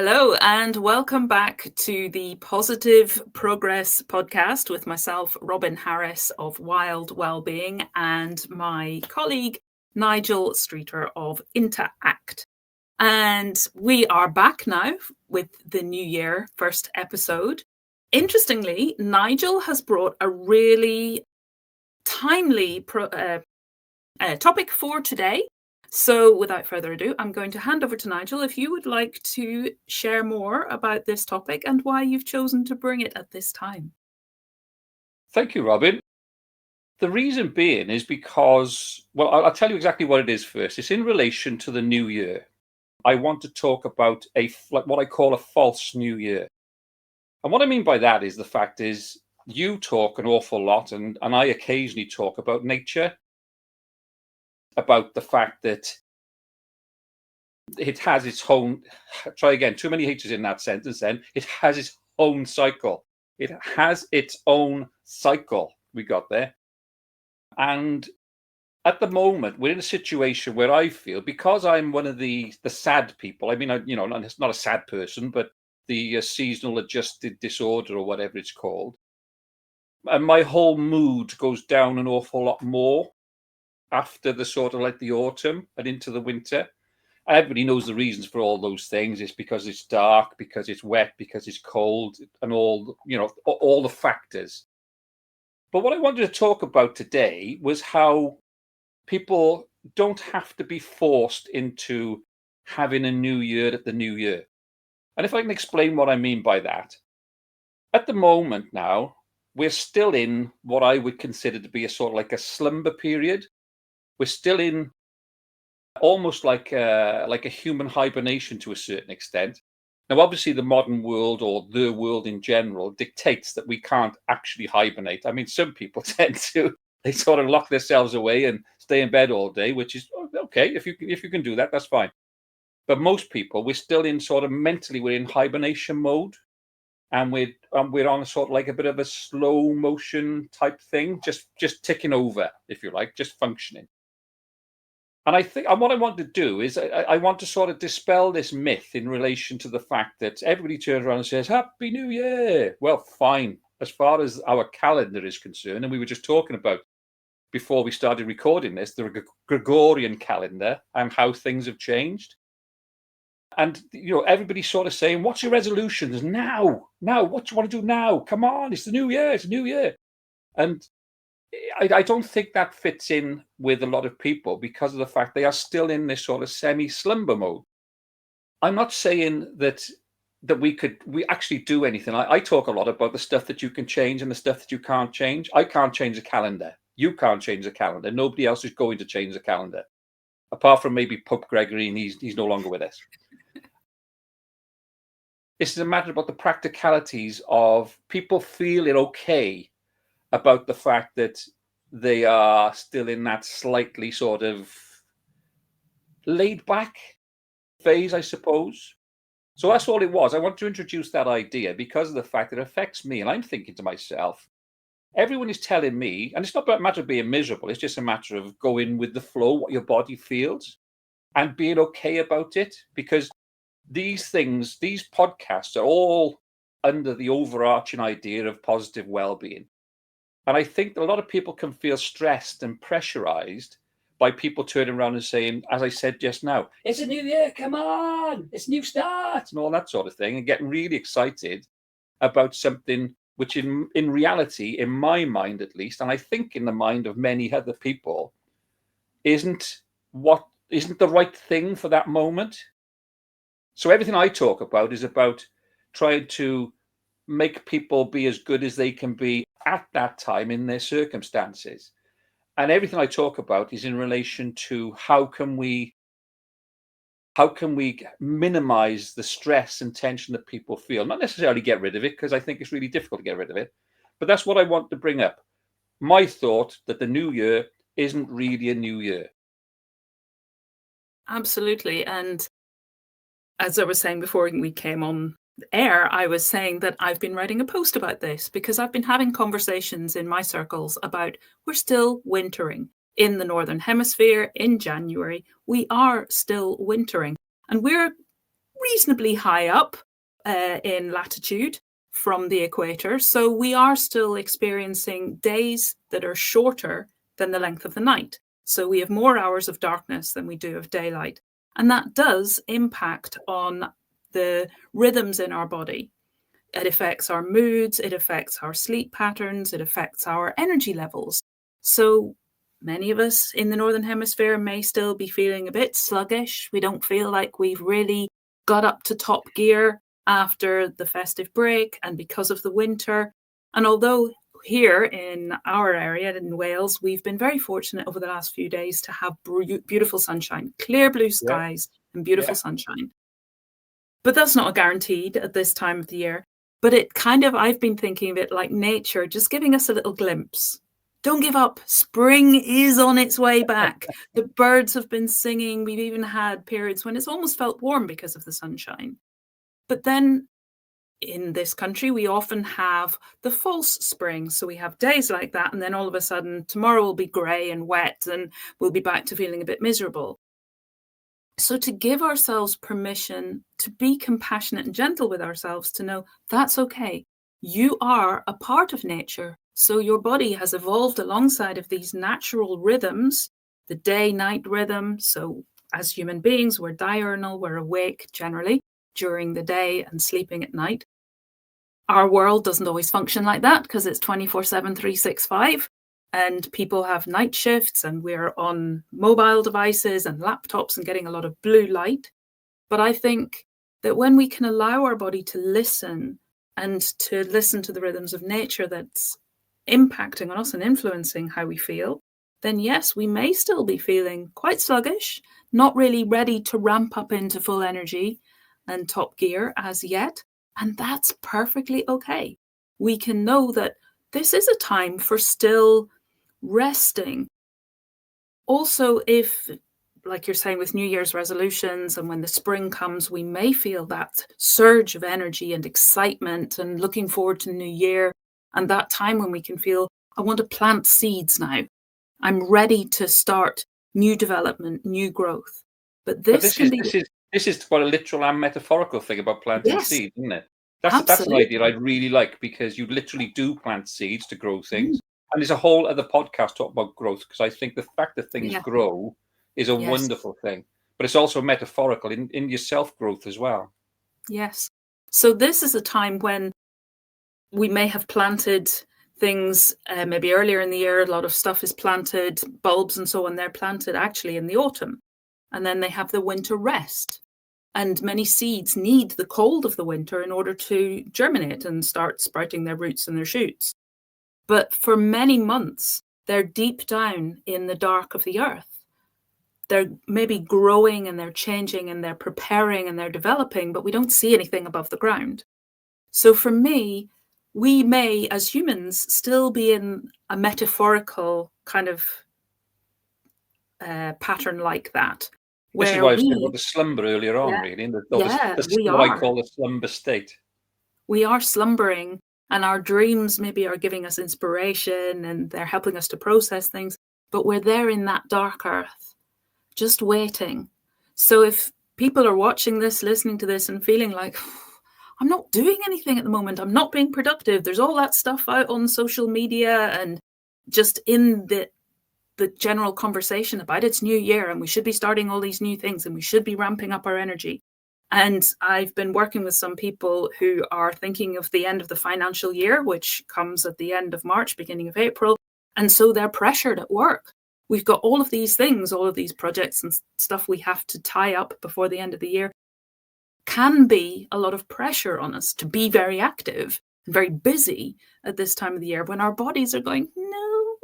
Hello, and welcome back to the Positive Progress podcast with myself, Robin Harris of Wellbeing, and my colleague, Nigel Streeter of Interact. And we are back now with the New Year first episode. Interestingly, Nigel has brought a really timely topic for today. So without further ado, I'm going to hand over to Nigel if you would like to share more about this topic and why you've chosen to bring it at this time. Thank you, Robin. The reason being is because, well, I'll tell you exactly what it is first. It's in relation to the new year. I want to talk about what I call a false new year. And what I mean by that is the fact is you talk an awful lot, and I occasionally talk about nature, about the fact that it has its own, try again, too many H's in that sentence then, it has its own cycle. It has its own cycle. We got there. And at the moment, we're in a situation where I feel, because I'm one of the sad people, I mean, it's not a sad person, but the seasonal adjusted disorder or whatever it's called. And my whole mood goes down an awful lot more after the sort of like the autumn and into the winter. Everybody knows the reasons for all those things. It's because it's dark, because it's wet, because it's cold, and all the factors. But what I wanted to talk about today was how people don't have to be forced into having a new year at the new year. And if I can explain what I mean by that, at the moment now, we're still in what I would consider to be a sort of like a slumber period. We're still in almost like a human hibernation to a certain extent. Now, obviously, the modern world or the world in general dictates that we can't actually hibernate. I mean, some people tend to, they sort of lock themselves away and stay in bed all day, which is okay. If you can do that, that's fine. But most people, we're still in sort of mentally, we're in hibernation mode. And we're on a sort of like a bit of a slow motion type thing, just ticking over, if you like, just functioning. And I think, and what I want to do is I want to sort of dispel this myth in relation to the fact that everybody turns around and says, Happy New Year. Well, fine. As far as our calendar is concerned, and we were just talking about before we started recording this, the Gregorian calendar and how things have changed. And, everybody's sort of saying, what's your resolutions now? What do you want to do now? Come on, it's the new year. It's a new year. And I don't think that fits in with a lot of people because of the fact they are still in this sort of semi-slumber mode. I'm not saying that we actually do anything. I talk a lot about the stuff that you can change and the stuff that you can't change. I can't change the calendar. You can't change the calendar. Nobody else is going to change the calendar, apart from maybe Pope Gregory, and he's no longer with us. This is a matter about the practicalities of people feeling okay about the fact that they are still in that slightly sort of laid back phase, I suppose. So that's all it was. I want to introduce that idea because of the fact that it affects me. And I'm thinking to myself, everyone is telling me, and it's not a matter of being miserable, it's just a matter of going with the flow, what your body feels, and being okay about it. Because these things, these podcasts are all under the overarching idea of positive well-being. And I think that a lot of people can feel stressed and pressurized by people turning around and saying, as I said just now, it's a new year, come on, it's a new start, and all that sort of thing, and getting really excited about something which in reality, in my mind at least, and I think in the mind of many other people, isn't the right thing for that moment. So everything I talk about is about trying to make people be as good as they can be at that time in their circumstances. And everything I talk about is in relation to how can we minimize the stress and tension that people feel, not necessarily get rid of it, because I think it's really difficult to get rid of it. But that's what I want to bring up. My thought that the new year isn't really a new year. Absolutely. And as I was saying before we came on air, I was saying that I've been writing a post about this because I've been having conversations in my circles about we're still wintering in the Northern Hemisphere in January. We are still wintering, and we're reasonably high up in latitude from the equator. So we are still experiencing days that are shorter than the length of the night. So we have more hours of darkness than we do of daylight. And that does impact on the rhythms in our body. It affects our moods, it affects our sleep patterns, it affects our energy levels. So many of us in the Northern Hemisphere may still be feeling a bit sluggish. We don't feel like we've really got up to top gear after the festive break and because of the winter. And although here in our area in Wales, we've been very fortunate over the last few days to have beautiful sunshine, clear blue skies and beautiful sunshine. But that's not guaranteed at this time of the year. But it kind of, I've been thinking of it like nature, just giving us a little glimpse. Don't give up. Spring is on its way back. The birds have been singing. We've even had periods when it's almost felt warm because of the sunshine. But then in this country, we often have the false spring. So we have days like that. And then all of a sudden, tomorrow will be grey and wet and we'll be back to feeling a bit miserable. So to give ourselves permission to be compassionate and gentle with ourselves, to know that's okay. You are a part of nature. So your body has evolved alongside of these natural rhythms, the day-night rhythm. So as human beings, we're diurnal, we're awake generally during the day and sleeping at night. Our world doesn't always function like that because it's 24/7, 365. And people have night shifts and we're on mobile devices and laptops and getting a lot of blue light. But I think that when we can allow our body to listen and to listen to the rhythms of nature that's impacting on us and influencing how we feel, then yes, we may still be feeling quite sluggish, not really ready to ramp up into full energy and top gear as yet. And that's perfectly okay. We can know that this is a time for still resting. Also, if, like you're saying, with New Year's resolutions and when the spring comes, we may feel that surge of energy and excitement and looking forward to the new year and that time when we can feel, I want to plant seeds now. I'm ready to start new development, new growth. But this can be... This is quite a literal and metaphorical thing about planting seeds, isn't it? That's an idea I really like, because you literally do plant seeds to grow things. And there's a whole other podcast talking about growth, because I think the fact that things grow is a wonderful thing. But it's also metaphorical in your self-growth as well. Yes. So this is a time when we may have planted things maybe earlier in the year. A lot of stuff is planted, bulbs and so on. They're planted actually in the autumn. And then they have the winter rest. And many seeds need the cold of the winter in order to germinate and start sprouting their roots and their shoots. But for many months, they're deep down in the dark of the earth. They're maybe growing and they're changing and they're preparing and they're developing, but we don't see anything above the ground. So for me, we may, as humans, still be in a metaphorical kind of pattern like that. This is why I was talking about the slumber earlier on, really. We What I call the slumber state. We are slumbering, and our dreams maybe are giving us inspiration and they're helping us to process things, but we're there in that dark earth, just waiting. So if people are watching this, listening to this and feeling like, I'm not doing anything at the moment, I'm not being productive, there's all that stuff out on social media and just in the general conversation about it's New Year and we should be starting all these new things and we should be ramping up our energy. And I've been working with some people who are thinking of the end of the financial year, which comes at the end of March, beginning of April. And so they're pressured at work. We've got all of these things, all of these projects and stuff we have to tie up before the end of the year. Can be a lot of pressure on us to be very active and very busy at this time of the year when our bodies are going, no,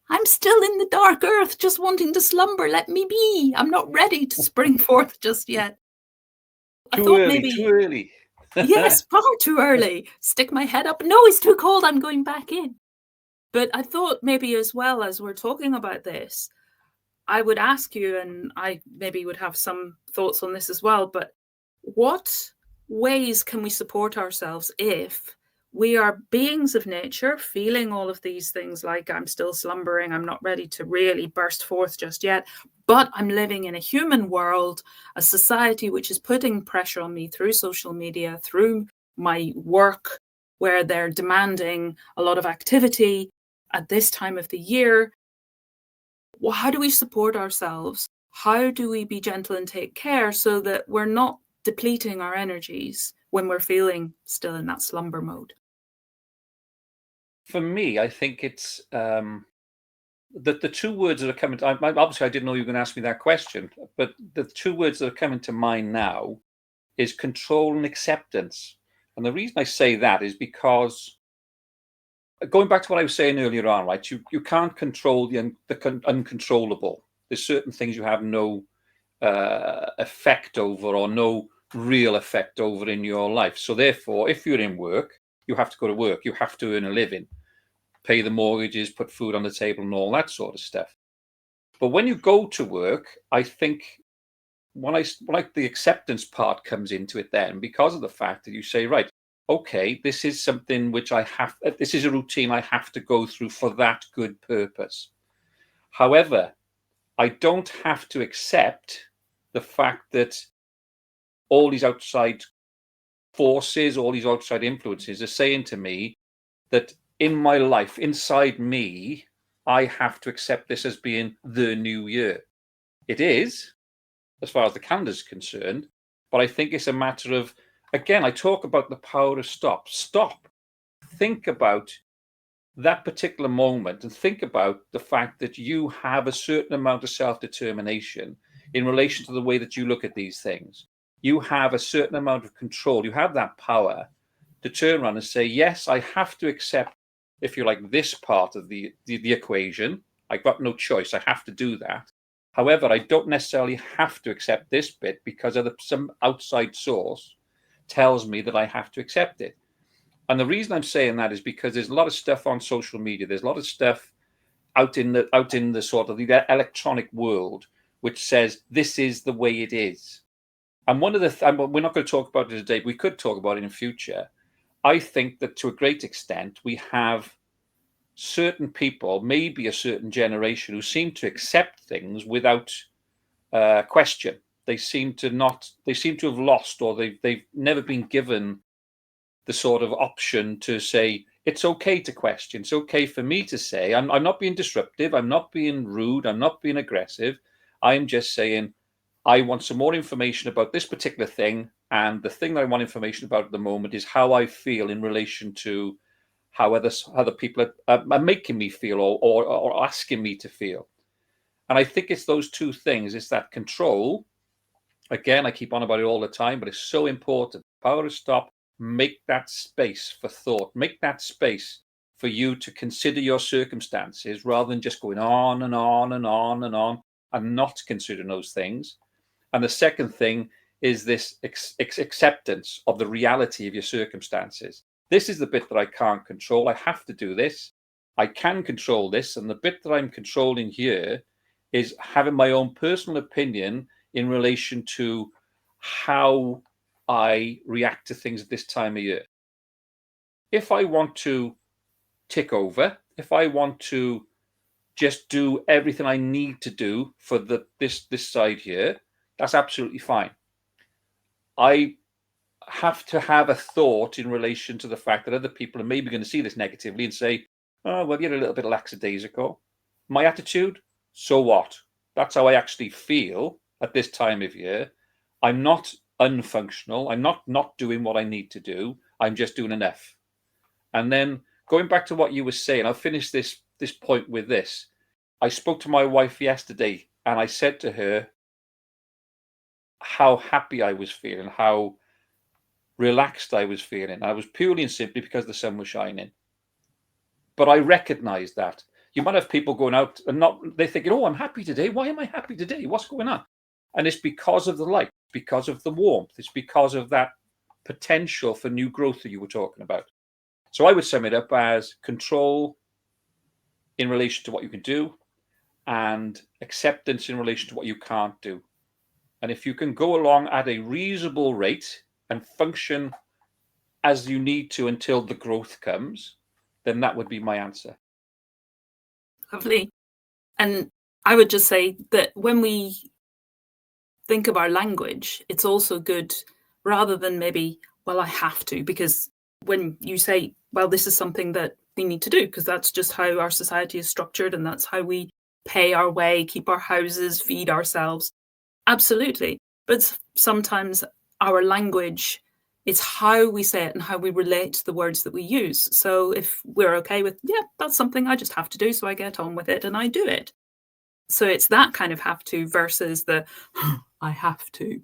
I'm still in the dark earth, just wanting to slumber. Let me be. I'm not ready to spring forth just yet. Too early. Yes, far too early. Stick my head up. No, it's too cold. I'm going back in. But I thought maybe as well as we're talking about this, I would ask you, and I maybe would have some thoughts on this as well, but what ways can we support ourselves if we are beings of nature, feeling all of these things like I'm still slumbering, I'm not ready to really burst forth just yet, but I'm living in a human world, a society which is putting pressure on me through social media, through my work, where they're demanding a lot of activity at this time of the year. Well, how do we support ourselves? How do we be gentle and take care so that we're not depleting our energies when we're feeling still in that slumber mode? For me, I think it's the two words that are coming to, obviously I didn't know you were going to ask me that question, but the two words that are coming to mind now is control and acceptance. And the reason I say that is because, going back to what I was saying earlier on, right? You can't control the uncontrollable. There's certain things you have no effect over, or no real effect over in your life. So therefore, if you're in work, you have to go to work. You have to earn a living, pay the mortgages, put food on the table, and all that sort of stuff. But when you go to work, I think when the acceptance part comes into it, then, because of the fact that you say, right, okay, this is something which this is a routine I have to go through for that good purpose. However, I don't have to accept the fact that all these outside forces, all these outside influences are saying to me that in my life, inside me, I have to accept this as being the new year. It is, as far as the calendar is concerned, but I think it's a matter of, again, I talk about the power of stop. Stop. Think about that particular moment and think about the fact that you have a certain amount of self-determination in relation to the way that you look at these things. You have a certain amount of control. You have that power to turn around and say, yes, I have to accept, if you like, this part of the equation. I've got no choice. I have to do that. However, I don't necessarily have to accept this bit because some outside source tells me that I have to accept it. And the reason I'm saying that is because there's a lot of stuff on social media. There's a lot of stuff out in the sort of the electronic world which says this is the way it is. And one of we're not going to talk about it today. But we could talk about it in future. I think that to a great extent we have certain people, maybe a certain generation, who seem to accept things without question. They seem to have lost, or they've never been given the sort of option to say, it's okay to question. It's okay for me to say, I'm not being disruptive. I'm not being rude. I'm not being aggressive. I'm just saying, I want some more information about this particular thing. And the thing that I want information about at the moment is how I feel in relation to how other people are making me feel, or asking me to feel. And I think it's those two things. It's that control. Again, I keep on about it all the time, but it's so important. Power to stop. Make that space for thought. Make that space for you to consider your circumstances, rather than just going on and on and on and on and not considering those things. And the second thing is this acceptance of the reality of your circumstances. This is the bit that I can't control. I have to do this. I can control this. And the bit that I'm controlling here is having my own personal opinion in relation to how I react to things at this time of year. If I want to tick over, if I want to just do everything I need to do for this side here, that's absolutely fine. I have to have a thought in relation to the fact that other people are maybe going to see this negatively and say, oh, well, you're a little bit lackadaisical. My attitude, so what? That's how I actually feel at this time of year. I'm not unfunctional. I'm not doing what I need to do. I'm just doing enough. And then going back to what you were saying, I'll finish this point with this. I spoke to my wife yesterday and I said to her how happy I was feeling, how relaxed I was feeling. I was purely and simply because the sun was shining. But I recognize that. You might have people going out and they're thinking, oh, I'm happy today. Why am I happy today? What's going on? And it's because of the light, because of the warmth. It's because of that potential for new growth that you were talking about. So I would sum it up as control in relation to what you can do, and acceptance in relation to what you can't do. And if you can go along at a reasonable rate and function as you need to until the growth comes, then that would be my answer. Lovely. And I would just say that when we think of our language, it's also good rather than maybe, well, I have to, because when you say, well, this is something that we need to do, because that's just how our society is structured and that's how we pay our way, keep our houses, feed ourselves. Absolutely. But sometimes our language is how we say it and how we relate to the words that we use. So if we're okay with, yeah, that's something I just have to do, so I get on with it and I do it. So it's that kind of have to versus the I have to.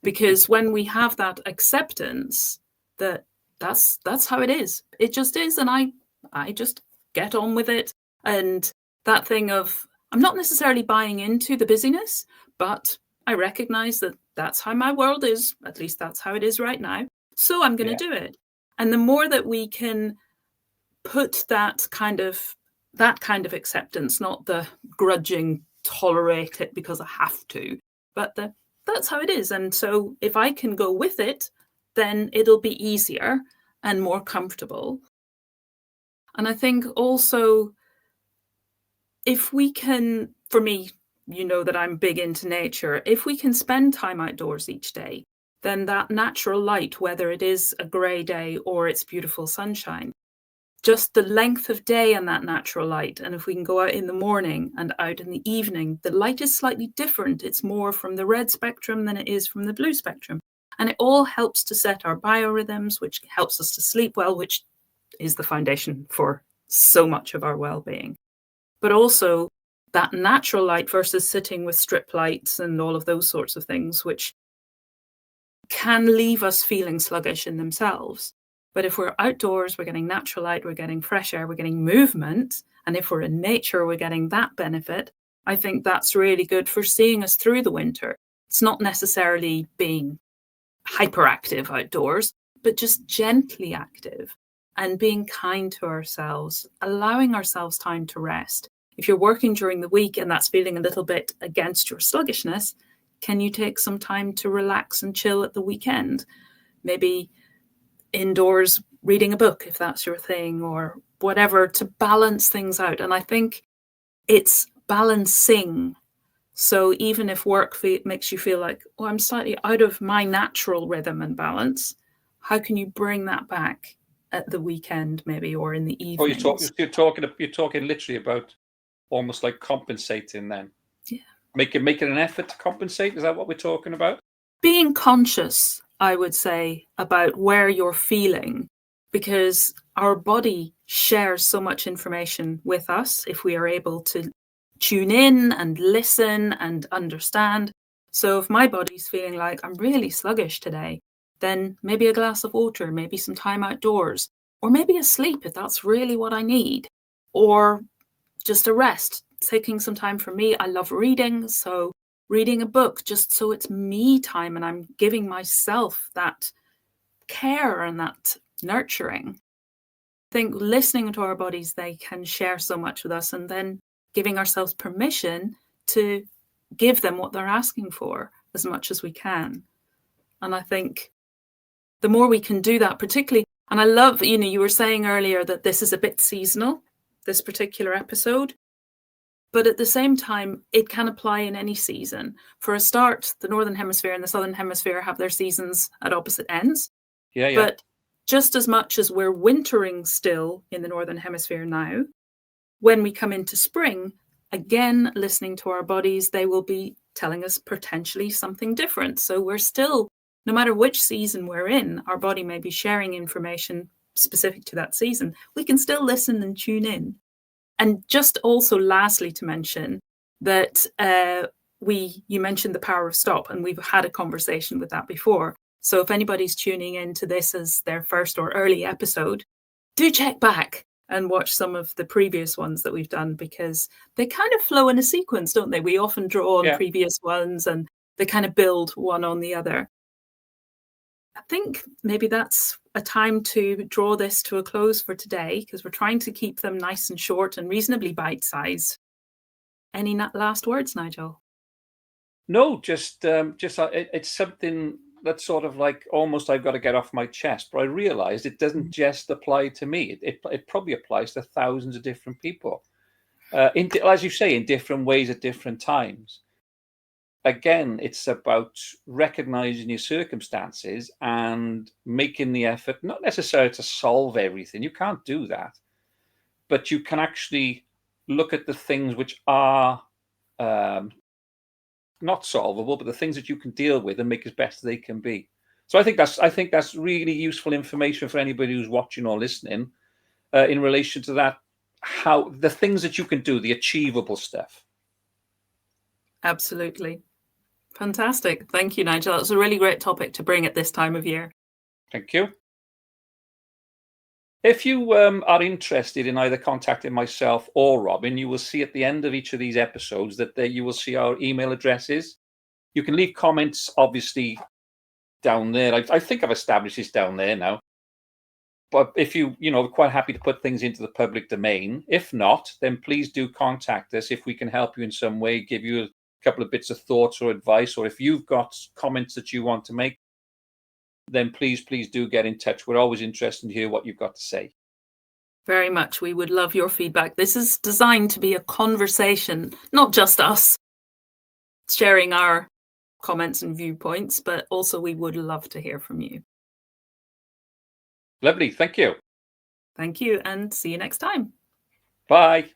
Because when we have that acceptance that that's how it is. It just is, and I just get on with it. And that thing of I'm not necessarily buying into the busyness, but I recognize that that's how my world is. At least that's how it is right now. So I'm going to do it. And the more that we can put that kind of acceptance, not the grudging tolerate it because I have to, but that's how it is. And so if I can go with it, then it'll be easier and more comfortable. And I think also if we can, for me, you know that I'm big into nature, if we can spend time outdoors each day, then that natural light, whether it is a grey day or it's beautiful sunshine, just the length of day and that natural light. And if we can go out in the morning and out in the evening, the light is slightly different. It's more from the red spectrum than it is from the blue spectrum. And it all helps to set our biorhythms, which helps us to sleep well, which is the foundation for so much of our well-being. But also that natural light versus sitting with strip lights and all of those sorts of things, which can leave us feeling sluggish in themselves. But if we're outdoors, we're getting natural light, we're getting fresh air, we're getting movement. And if we're in nature, we're getting that benefit. I think that's really good for seeing us through the winter. It's not necessarily being hyperactive outdoors, but just gently active and being kind to ourselves, allowing ourselves time to rest. If you're working during the week and that's feeling a little bit against your sluggishness, can you take some time to relax and chill at the weekend? Maybe indoors reading a book, if that's your thing, or whatever, to balance things out. And I think it's balancing. So even if work makes you feel like, oh, I'm slightly out of my natural rhythm and balance, how can you bring that back at the weekend maybe, or in the evenings? Oh, you're talking literally about almost like compensating then. Yeah. Making an effort to compensate. Is that what we're talking about? Being conscious, I would say, about where you're feeling, because our body shares so much information with us if we are able to tune in and listen and understand. So if my body's feeling like I'm really sluggish today, then maybe a glass of water, maybe some time outdoors, or maybe a sleep if that's really what I need, or just a rest, taking some time for me. I love reading, so reading a book just so it's me time and I'm giving myself that care and that nurturing. I think listening to our bodies, they can share so much with us, and then giving ourselves permission to give them what they're asking for as much as we can. And I think the more we can do that, particularly, and I love, you were saying earlier that this is a bit seasonal, this particular episode. But at the same time, it can apply in any season. For a start, the Northern Hemisphere and the Southern Hemisphere have their seasons at opposite ends. Yeah. But just as much as we're wintering still in the Northern Hemisphere now, when we come into spring, again, listening to our bodies, they will be telling us potentially something different. So we're still, no matter which season we're in, our body may be sharing information specific to that season. We can still listen and tune in. And just also lastly to mention that you mentioned the power of stop, and we've had a conversation with that before. So if anybody's tuning into this as their first or early episode, do check back and watch some of the previous ones that we've done, because they kind of flow in a sequence, don't they? We often draw on previous ones and they kind of build one on the other. I think maybe that's a time to draw this to a close for today, because we're trying to keep them nice and short and reasonably bite-sized. Any last words, Nigel? No, just it's something that's sort of like almost I've got to get off my chest. But I realized it doesn't just apply to me. It probably applies to thousands of different people, as you say, in different ways at different times. Again, it's about recognizing your circumstances and making the effort, not necessarily to solve everything. You can't do that, but you can actually look at the things which are not solvable, but the things that you can deal with and make as best they can be. So I think that's really useful information for anybody who's watching or listening in relation to that. How the things that you can do, the achievable stuff. Absolutely. Fantastic. Thank you, Nigel. That was a really great topic to bring at this time of year. Thank you. If you are interested in either contacting myself or Robin, you will see at the end of each of these episodes that you will see our email addresses. You can leave comments, obviously, down there. I think I've established this down there now. But if we're quite happy to put things into the public domain. If not, then please do contact us if we can help you in some way, give you a couple of bits of thoughts or advice, or if you've got comments that you want to make, then please do get in touch. We're always interested to hear what you've got to say. Very much. We would love your feedback. This is designed to be a conversation, not just us sharing our comments and viewpoints, but also we would love to hear from you. Lovely. Thank you. Thank you, and see you next time. Bye.